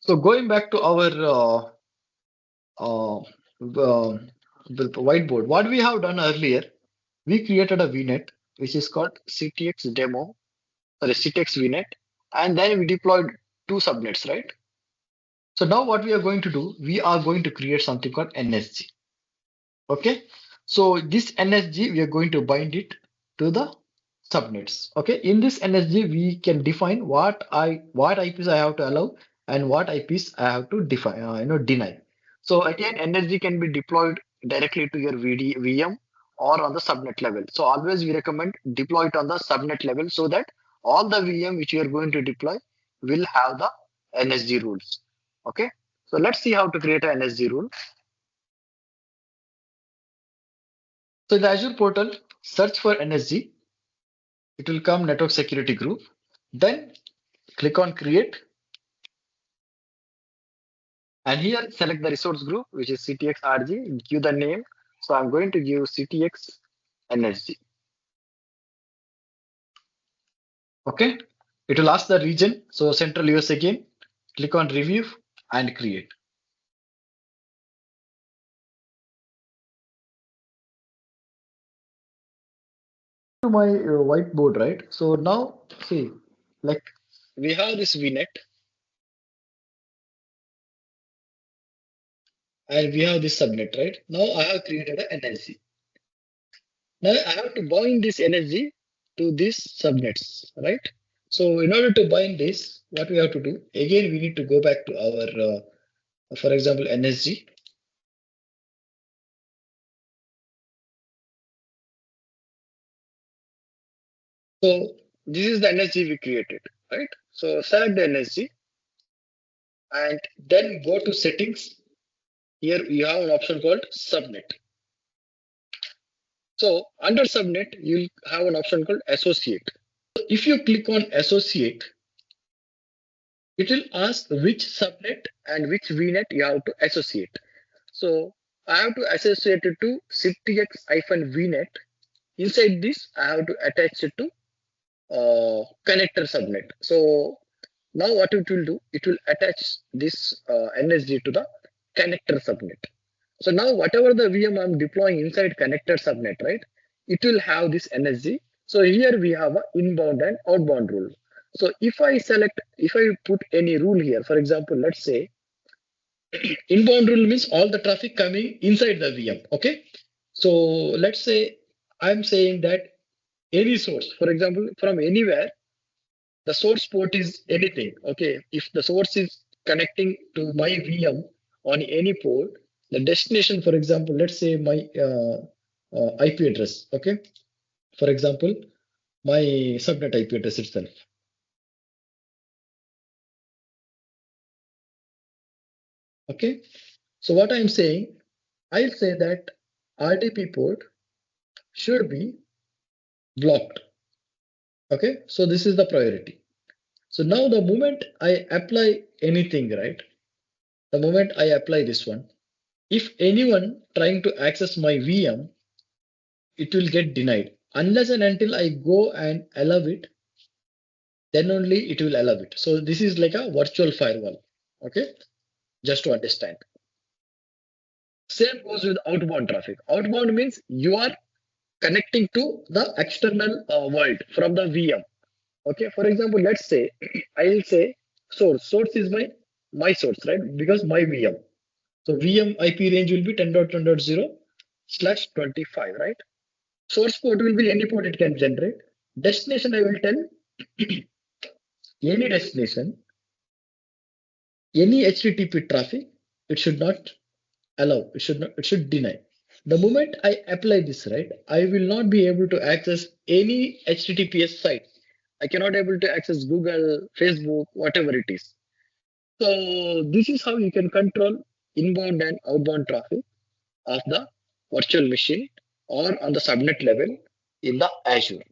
So going back to our whiteboard, what we have done earlier, we created a VNet which is called CTX demo, sorry, CTX VNet, and then we deployed two subnets, right? So now what we are going to do, we are going to create something called NSG. Okay. So this NSG, we are going to bind it to the subnets. Okay. In this NSG, we can define what IPs I have to allow and what IPs I have to define, deny. So again, NSG can be deployed directly to your VM or on the subnet level. So always we recommend deploy it on the subnet level so that all the VM which you are going to deploy will have the NSG rules. Okay. So let's see how to create an NSG rule. So in the Azure portal, search for NSG. It will come network security group. Then click on create. And here select the resource group, which is CTX RG. Give the name. So I'm going to give CTX NSG. Okay. It will ask the region. So Central US again. Click on review and create. To my whiteboard, right? So now see, like we have this VNet and we have this subnet, right? Now I have created an NSG. Now I have to bind this energy to these subnets, right? So in order to bind this, what we have to do, again, we need to go back to our, for example, NSG. So this is the NSG we created, right? So select the NSG and then go to settings. Here you have an option called subnet. So under subnet, you'll have an option called associate. If you click on associate, it will ask which subnet and which VNet you have to associate. So I have to associate it to CTX-VNet. Inside this, I have to attach it to connector subnet. So now what it will do, it will attach this NSG to the connector subnet. So now whatever the VM I'm deploying inside connector subnet, right, it will have this NSG. So here we have an inbound and outbound rule. So if I put any rule here, for example, let's say inbound rule means all the traffic coming inside the VM. Okay. So let's say I'm saying that any source, for example, from anywhere, the source port is anything. Okay. If the source is connecting to my VM on any port, the destination, for example, let's say my IP address. Okay. For example, my subnet IP address itself. Okay. So what I'm saying, I'll say that RDP port should be blocked. Okay, so this is the priority. So now the moment I apply anything, right? The moment I apply this one, if anyone trying to access my VM, it will get denied. Unless and until I go and allow it, then only it will allow it. So this is like a virtual firewall. Okay, just to understand. Same goes with outbound traffic. Outbound means you are connecting to the external world from the VM. Okay, for example, let's say I'll say source. Source is my source, right? Because my VM. So VM IP range will be 10.10.0/25, right? Source port will be any port it can generate. Destination I will tell any destination, any HTTP traffic, it should not allow, it should deny. The moment I apply this, right, I will not be able to access any HTTPS site. I cannot able to access Google, Facebook, whatever it is. So this is how you can control inbound and outbound traffic of the virtual machine or on the subnet level in the Azure.